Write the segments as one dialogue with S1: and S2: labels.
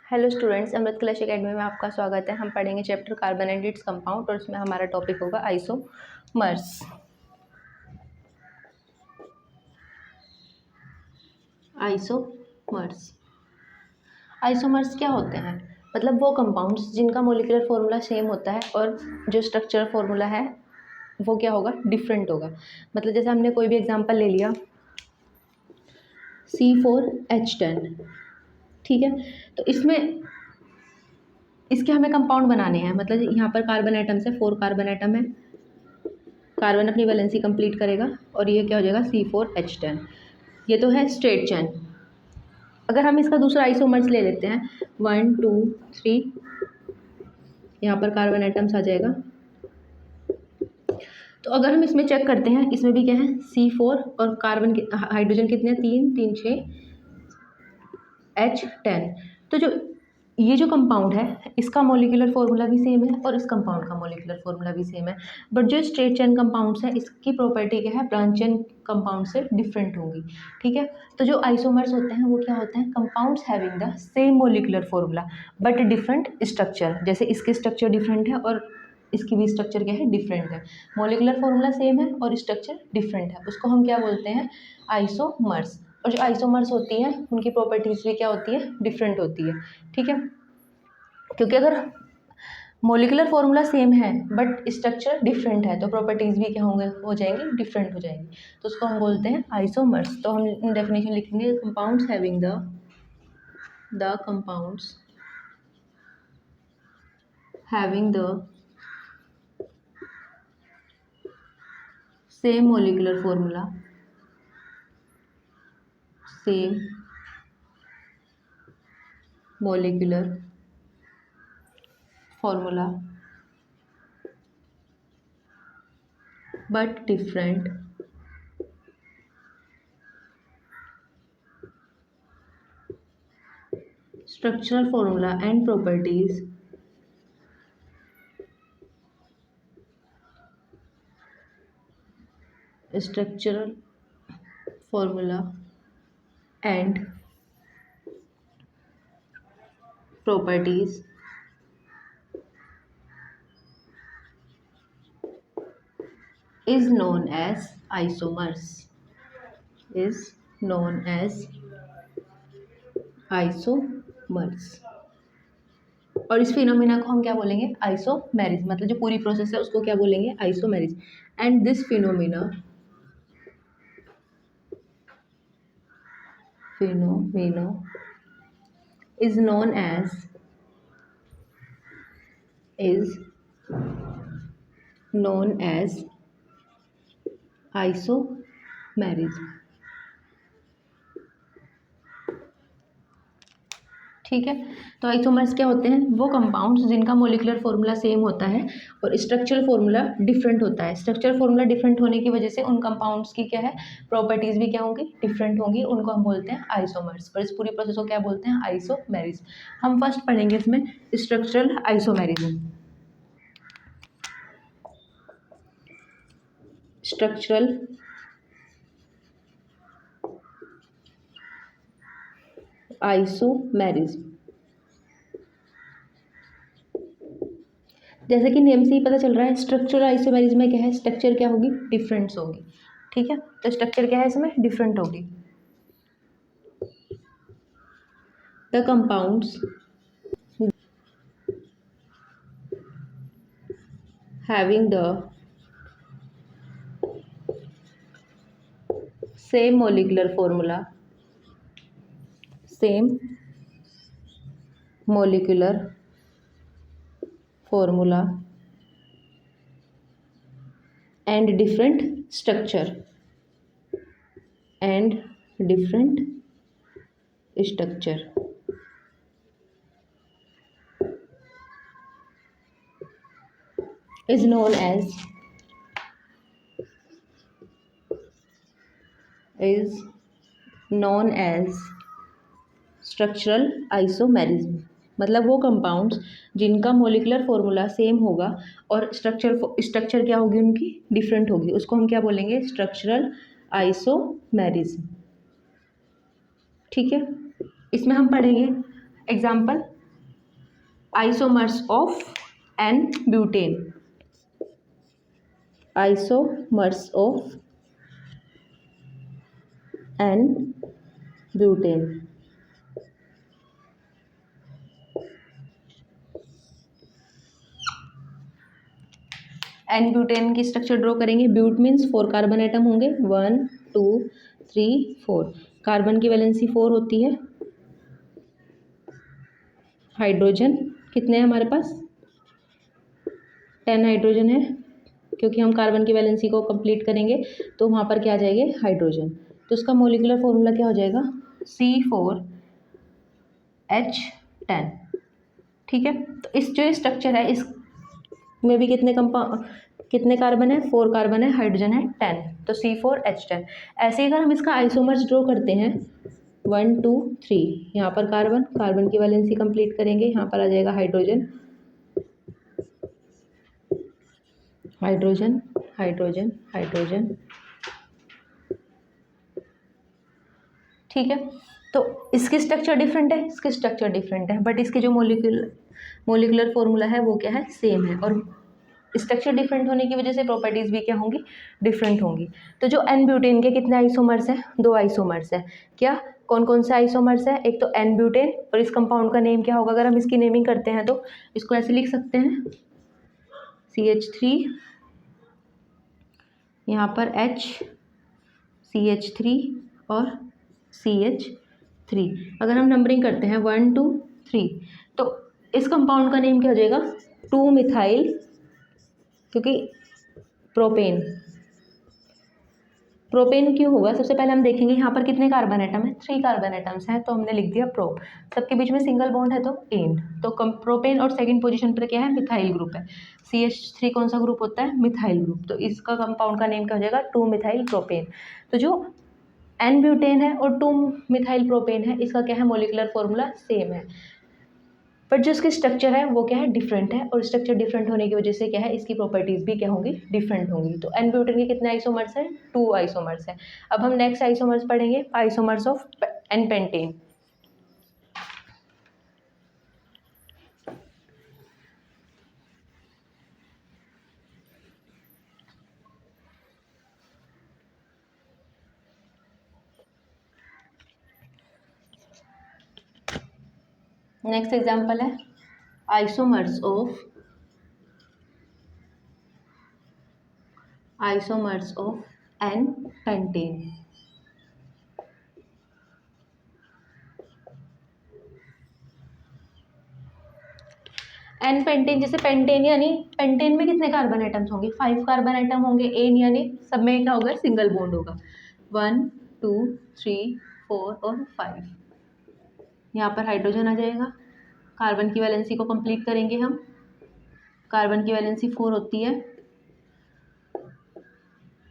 S1: Hello students, अमृत कलश academy में आपका स्वागत है। हम पढ़ेंगे chapter carbon and its compound और उसमें हमारा टॉपिक होगा आइसोमर्स। आइसोमर्स क्या होते हैं? मतलब वो कंपाउंड्स जिनका मॉलिक्यूलर फॉर्मूला सेम होता है और जो स्ट्रक्चरल फॉर्मूला है वो क्या होगा, डिफरेंट होगा। मतलब जैसे हमने कोई भी एग्जांपल ले लिया C4H10, ठीक है। तो इसमें इसके हमें कंपाउंड बनाने हैं। मतलब यहाँ पर कार्बन एटम्स है, 4 कार्बन एटम है, कार्बन अपनी वैलेंसी कंप्लीट करेगा और ये क्या हो जाएगा C4H10। ये तो है स्ट्रेट चेन। अगर हम इसका दूसरा आइसोमर्स ले लेते हैं 1 2 3, यहाँ पर कार्बन एटम्स आ जाएगा। तो अगर हम इसमें चेक करते हैं, इसमें भी क्या है C4 और कार्बन हाइड्रोजन कितने हैं, 3 3 6 H10। तो ये जो कंपाउंड है इसका मॉलिक्यूलर फॉर्मूला भी सेम है और इस कंपाउंड का मॉलिक्यूलर फॉर्मूला भी सेम है। बट जो स्ट्रेट चेन कंपाउंड्स है इसकी प्रॉपर्टी क्या है, ब्रांच चेन कंपाउंड से डिफरेंट होंगी, ठीक है। तो जो आइसोमर्स होते हैं वो क्या होते हैं, compounds having the same molecular formula but different structure. जैसे इसके स्ट्रक्चर डिफरेंट है और इसकी भी स्ट्रक्चर क्या है, डिफरेंट है। मॉलिक्यूलर फॉर्मूला सेम है और स्ट्रक्चर डिफरेंट है, उसको हम क्या बोलते हैं, आइसोमर्स। और जो आइसोमर्स होती हैं उनकी प्रॉपर्टीज भी क्या होती है, डिफरेंट होती है, ठीक है। क्योंकि अगर मॉलिक्यूलर फॉर्मूला सेम है बट स्ट्रक्चर डिफरेंट है तो प्रॉपर्टीज भी क्या होंगे, हो जाएंगी, डिफरेंट हो जाएंगी। तो उसको हम बोलते हैं आइसोमर्स। तो हम डेफिनेशन लिखेंगे, compounds having the compounds having the same molecular formula, same molecular formula but different structural formula and properties structural formula and properties is known as isomers, is known as isomers। और इस phenomena को हम क्या बोलेंगे, isomerism. मतलब जो पूरी process है उसको क्या बोलेंगे, isomerism. And this phenomena is known as isomerism, ठीक है। तो आइसोमर्स क्या होते हैं, वो कंपाउंड्स जिनका मॉलिक्यूलर फॉर्मूला सेम होता है और स्ट्रक्चरल फॉर्मूला डिफरेंट होता है। स्ट्रक्चरल फॉर्मूला डिफरेंट होने की वजह से उन कंपाउंड्स की क्या है, प्रॉपर्टीज भी क्या होंगी, डिफरेंट होंगी। उनको हम बोलते हैं आइसोमर्स। और इस पूरी प्रोसेस को क्या बोलते हैं, आइसोमेरिज्म। हम फर्स्ट पढ़ेंगे इसमें स्ट्रक्चरल आइसोमेरिज्म। स्ट्रक्चरल आइसोमेरिज्म, जैसे कि नेम से ही पता चल रहा है, स्ट्रक्चरल आइसोमेरिज्म में क्या है, स्ट्रक्चर क्या होगी, डिफरेंस होगी, ठीक है। तो स्ट्रक्चर क्या है इसमें, डिफरेंट होगी। The compounds having the same molecular formula, same molecular formula and different structure is known as structural isomerism. मतलब वो कंपाउंड्स जिनका मॉलिक्यूलर फॉर्मूला सेम होगा और स्ट्रक्चर क्या होगी, उनकी डिफरेंट होगी, उसको हम क्या बोलेंगे, स्ट्रक्चरल आइसोमेरिज्म, ठीक है। इसमें हम पढ़ेंगे example isomers of N butane, isomers of N butane. N butane की स्ट्रक्चर ड्रॉ करेंगे। ब्यूट मीन्स 4 कार्बन एटम होंगे, 1 2 3 4। कार्बन की वैलेंसी 4 होती है। हाइड्रोजन कितने हैं हमारे पास? 10 हाइड्रोजन है, क्योंकि हम कार्बन की वैलेंसी को कंप्लीट करेंगे तो वहाँ पर क्या आ जाएंगे? हाइड्रोजन। तो उसका मोलिकुलर फॉर्मूला क्या हो जाएगा? C4H10। ठीक है, तो इस जो स्ट्रक्चर है इसमें भी कितने कार्बन है? 4 कार्बन है, हाइड्रोजन है 10, तो C4H10। ऐसे ही अगर हम इसका आइसोमर्स ड्रॉ करते हैं 1 2 3, यहाँ पर कार्बन की वैलेंसी कंप्लीट करेंगे, यहाँ पर आ जाएगा हाइड्रोजन हाइड्रोजन हाइड्रोजन हाइड्रोजन। ठीक है, तो इसकी स्ट्रक्चर डिफरेंट है, इसकी स्ट्रक्चर डिफरेंट है, बट इसके जो मोलिकुलर फॉर्मूला है वो क्या है? सेम है। और स्ट्रक्चर डिफरेंट होने की वजह से प्रॉपर्टीज़ भी क्या होंगी? डिफरेंट होंगी। तो जो एन ब्यूटेन के कितने आइसोमर्स हैं? 2 आइसोमर्स है। क्या कौन कौन से आइसोमर्स है? एक तो एन ब्यूटेन, और इस कंपाउंड का नेम क्या होगा? अगर हम इसकी नेमिंग करते हैं तो इसको ऐसे लिख सकते हैं, CH3, यहाँ पर H, CH3 और CH3। अगर हम नंबरिंग करते हैं 1 2 3, तो इस कंपाउंड का नेम क्या हो जाएगा? 2 मिथाइल, क्योंकि प्रोपेन क्यों होगा? सबसे पहले हम देखेंगे यहाँ पर कितने कार्बन एटम है? 3 कार्बन एटम्स हैं, तो हमने लिख दिया प्रो। सबके बीच में सिंगल बॉन्ड है तो एन, तो प्रोपेन, और सेकंड पोजीशन पर क्या है? मिथाइल ग्रुप है। CH3 कौन सा ग्रुप होता है? Methyl group. तो इसका कंपाउंड का नेम क्या हो जाएगा? 2 मिथाइल प्रोपेन। तो जो एन ब्यूटेन है और 2 मिथाइल प्रोपेन है, इसका क्या है? मोलिकुलर फॉर्मूला सेम है, बट जो इसकी स्ट्रक्चर है वो क्या है? डिफरेंट है। और स्ट्रक्चर डिफरेंट होने की वजह से क्या है? इसकी प्रॉपर्टीज भी क्या होंगी? डिफरेंट होंगी। तो एन ब्यूटेन के कितने आइसोमर्स हैं? 2 आइसोमर्स हैं। अब हम नेक्स्ट आइसोमर्स पढ़ेंगे, isomers of N pentane. Next example है isomers of N pentane. N pentane, जैसे पेंटेन यानी पेंटेन में कितने कार्बन एटम्स होंगे? 5 कार्बन एटम होंगे। एन यानी सब में क्या होगा? सिंगल बॉन्ड होगा। 1 2 3 4 और 5। यहाँ पर हाइड्रोजन आ जाएगा। कार्बन की वैलेंसी को कंप्लीट करेंगे हम। कार्बन की वैलेंसी 4 होती है।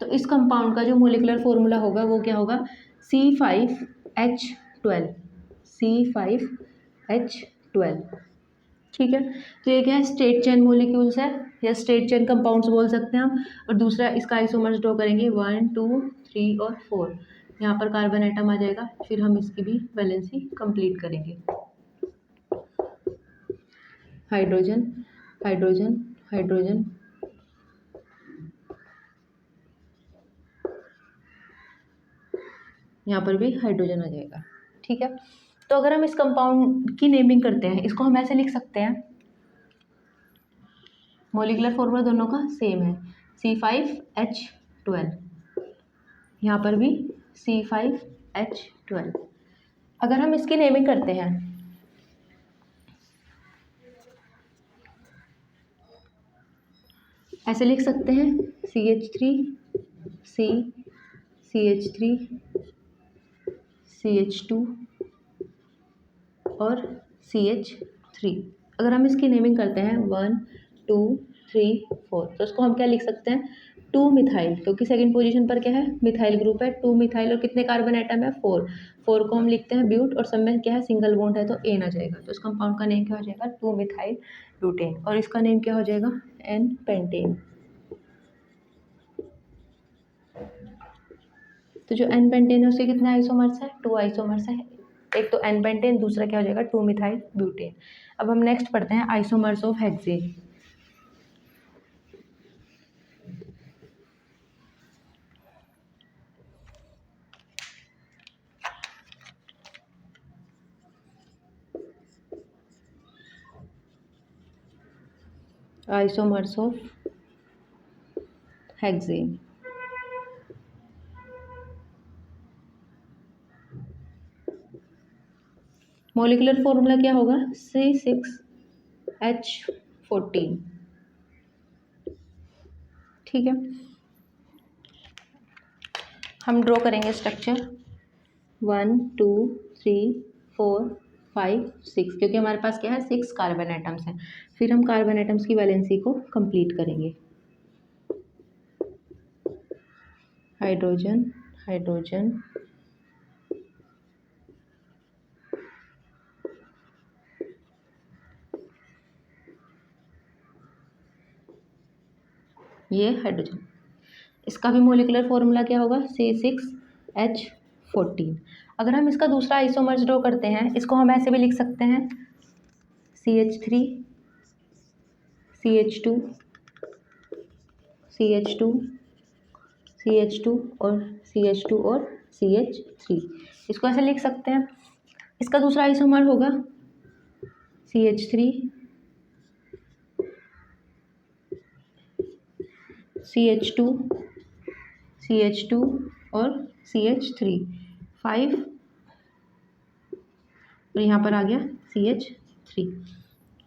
S1: तो इस कंपाउंड का जो मोलिकुलर फॉर्मूला होगा वो क्या होगा? C5H12, C5H12। ठीक है, तो ये क्या है? स्ट्रेट चेन मॉलिक्यूल्स है, या स्ट्रेट चेन कंपाउंड्स बोल सकते हैं हम। और दूसरा इसका आइसोमर्स ड्रॉ करेंगे 1 2 3 और 4। यहाँ पर कार्बन एटम आ जाएगा, फिर हम इसकी भी वैलेंसी कंप्लीट करेंगे। हाइड्रोजन हाइड्रोजन हाइड्रोजन, यहाँ पर भी हाइड्रोजन आ जाएगा। ठीक है, तो अगर हम इस कंपाउंड की नेमिंग करते हैं, इसको हम ऐसे लिख सकते हैं, मोलिकुलर फॉर्मूला दोनों का सेम है, C5H12। यहाँ पर भी C5H12। अगर हम इसकी नेमिंग करते हैं, ऐसे लिख सकते हैं, CH3 C, CH3 CH2 और CH3। अगर हम इसकी नेमिंग करते हैं 1 2 3 4, तो उसको हम क्या लिख सकते हैं? 2 मिथाइल, क्योंकि सेकंड पोजीशन पर क्या है? मिथाइल ग्रुप है। 2 मिथाइल, और कितने कार्बन एटम है? 4। 4 को हम लिखते हैं ब्यूट, और सब में क्या है? सिंगल बॉन्ड है तो एन आ जाएगा। तो इस कंपाउंड का नेम क्या हो जाएगा? 2 मिथाइल ब्यूटेन। और इसका नेम क्या हो जाएगा? N pentane. तो जो एन पेंटेन है उसके कितने आइसोमर्स है? 2 आइसोमर्स है। एक तो एन पेंटेन, दूसरा क्या हो जाएगा 2 मिथाइल ब्यूटेन। अब हम नेक्स्ट पढ़ते हैं isomers of hexane. Isomers of hexane. Molecular formula क्या होगा C6H14। ठीक है, हम ड्रॉ करेंगे स्ट्रक्चर 1 2 3 4 5 6, क्योंकि हमारे पास क्या है 6 कार्बन एटम्स हैं। फिर हम कार्बन एटम्स की वैलेंसी को कंप्लीट करेंगे। हाइड्रोजन हाइड्रोजन ये हाइड्रोजन, इसका भी मोलिकुलर फॉर्मूला क्या होगा C6H14। अगर हम इसका दूसरा आइसोमर्स ड्रॉ करते हैं, इसको हम ऐसे भी लिख सकते हैं CH3 CH2 CH2 CH2 और CH2 और CH3, इसको ऐसे लिख सकते हैं। इसका दूसरा आइसोमर होगा CH3 CH2 CH2 और CH3 5, और यहाँ पर आ गया CH3।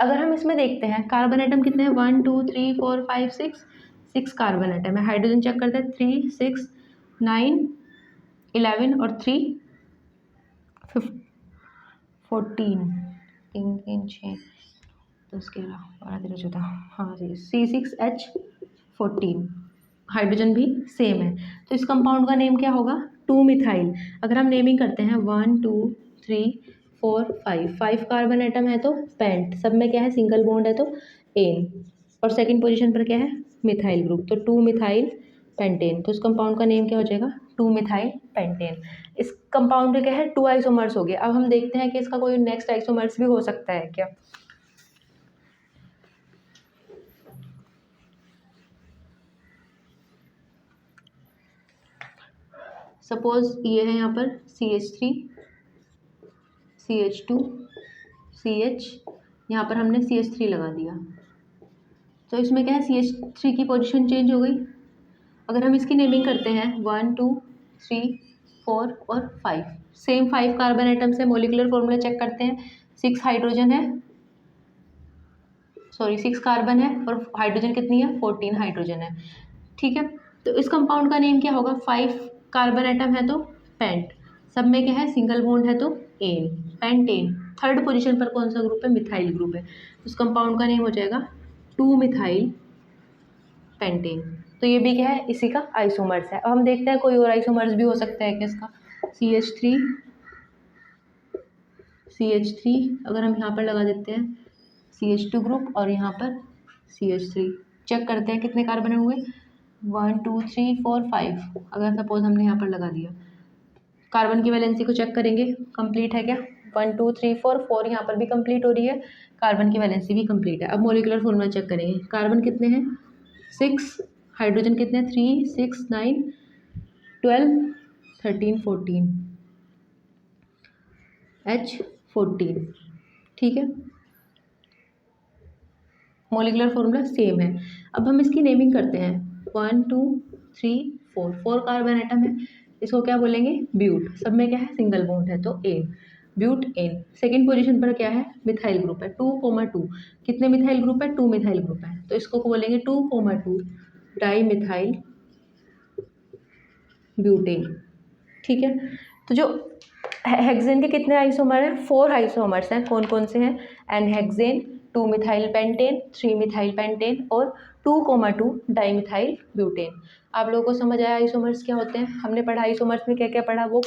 S1: अगर हम इसमें देखते हैं कार्बन एटम कितने हैं 1 2 3 4 5 6 कार्बन एटम है। हाइड्रोजन चेक करते हैं 3 6 9 11 और 3 14, 3 3 6 10 11 12 13 14, हाँ जी C6H14। हाइड्रोजन भी सेम है, तो इस कंपाउंड का नेम क्या होगा 2 मिथाइल। अगर हम नेमिंग करते हैं 1 2 3 4 5 कार्बन एटम है तो पेंट, सब में क्या है सिंगल बॉन्ड है तो एन, और सेकंड पोजीशन पर क्या है मिथाइल ग्रुप, तो 2 मिथाइल पेंटेन। तो इस कंपाउंड का नेम क्या हो जाएगा 2 मिथाइल पेंटेन। इस कंपाउंड के क्या है 2 आइसोमर्स हो गए। अब हम देखते हैं कि इसका कोई नेक्स्ट आइसोमर्स भी हो सकता है क्या। सपोज ये है यहाँ पर CH3 CH2 CH, यहाँ पर हमने CH3 लगा दिया, तो इसमें क्या है CH3 की पोजीशन चेंज हो गई। अगर हम इसकी नेमिंग करते हैं 1 2 3 4 और 5, सेम 5 कार्बन एटम्स है। मोलिकुलर फॉर्मूला चेक करते हैं 6 हाइड्रोजन है, सॉरी 6 कार्बन है और हाइड्रोजन कितनी है 14 हाइड्रोजन है। ठीक है, तो इस कंपाउंड का नेम क्या होगा 5 कार्बन एटम है तो पेंट, सब में क्या है सिंगल बॉन्ड है तो एन, पेंटेन। थर्ड पोजीशन पर कौन सा ग्रुप है मिथाइल ग्रुप है, उस कंपाउंड का नेम हो जाएगा 2 मिथाइल पेंटेन। तो ये भी क्या है इसी का आइसोमर्स है। अब हम देखते हैं कोई और आइसोमर्स भी हो सकता है क्या इसका CH3 अगर हम यहाँ पर लगा देते हैं CH2 ग्रुप और यहाँ पर CH3, चेक करते हैं कितने कार्बन हुए 1 2 3 4 5। अगर सपोज हमने यहाँ पर लगा दिया, कार्बन की वैलेंसी को चेक करेंगे कंप्लीट है क्या 1 2 3 4 4, यहाँ पर भी कंप्लीट हो रही है, कार्बन की वैलेंसी भी कंप्लीट है। अब मोलिकुलर फॉर्मूला चेक करेंगे, कार्बन कितने हैं 6, हाइड्रोजन कितने 3 6 9 12 13 14 H14। ठीक है, मोलिकुलर फॉर्मूला सेम है। अब हम इसकी नेमिंग करते हैं 1 2 3 4 कार्बन एटम है, इसको क्या बोलेंगे ब्यूट, सब में क्या है सिंगल बॉन्ड है तो N, butane. Second position पर क्या है मिथाइल ग्रुप है 2,2, कितने मिथाइल ग्रुप है 2 मिथाइल ग्रुप है, तो इसको बोलेंगे 2,2 डाई मिथाइल ब्यूटेन। ठीक है, तो जो हेक्सेन के कितने आइसोमर हैं 4 आइसोमर्स हैं, कौन कौन से हैं N hexane 2 methyl pentane 3 methyl pentane और 2,2 डाई मिथाइल ब्यूटेन। आप लोगों को समझ आया आइसोमर्स क्या होते हैं। हमने पढ़ा आइसोमर्स में क्या क्या पढ़ा, वो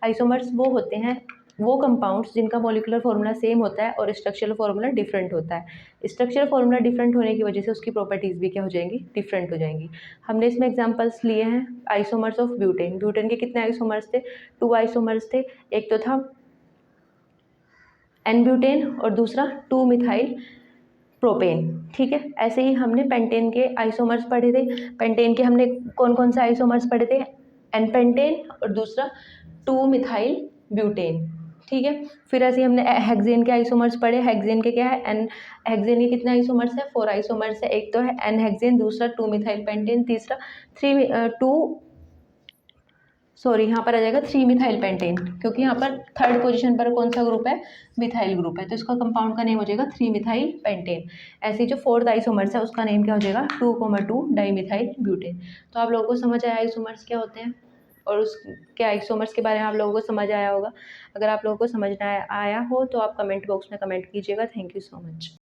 S1: आइसोमर्स वो होते हैं वो कंपाउंड्स जिनका मॉलिक्यूलर फॉर्मूला सेम होता है और स्ट्रक्चरल फॉर्मूला डिफरेंट होता है। स्ट्रक्चरल फॉर्मूला डिफरेंट होने की वजह से उसकी प्रॉपर्टीज़ भी क्या हो जाएंगी डिफरेंट हो जाएंगी। हमने इसमें एग्जांपल्स लिए हैं आइसोमर्स ऑफ ब्यूटेन। ब्यूटेन के कितने आइसोमर्स थे 2 आइसोमर्स थे, एक तो था एन ब्यूटेन और दूसरा 2 मिथाइल प्रोपेन। ठीक है, ऐसे ही हमने पेंटेन के आइसोमर्स पढ़े थे। पेंटेन के हमने कौन कौन से आइसोमर्स पढ़े थे, एन पेंटेन और दूसरा 2 मिथाइल ब्यूटेन। ठीक है, फिर ऐसे ही हमने हेक्सेन के आइसोमर्स पढ़े। हेक्सेन के क्या है, एन हेक्सेन के कितने आइसोमर्स है, 4 आइसोमर्स है। एक तो है एन हेक्सेन, दूसरा 2 मिथाइल पेंटेन, तीसरा 3 मिथाइल पेंटेन, क्योंकि यहाँ पर थर्ड पोजीशन पर कौन सा ग्रुप है, मिथाइल ग्रुप है, तो इसका कंपाउंड का नेम हो जाएगा 3 मिथाइल पेंटेन। ऐसे जो फोर्थ आइसोमर्स है उसका नेम क्या हो जाएगा, 2,2 डाईमिथाइल ब्यूटेन। तो आप लोगों को समझ आया आइसोमर्स क्या होते हैं और उसके आइसोमर्स के बारे में आप लोगों को समझ आया होगा। अगर आप लोगों को समझ ना आया हो तो आप कमेंट बॉक्स में कमेंट कीजिएगा। Thank you so much.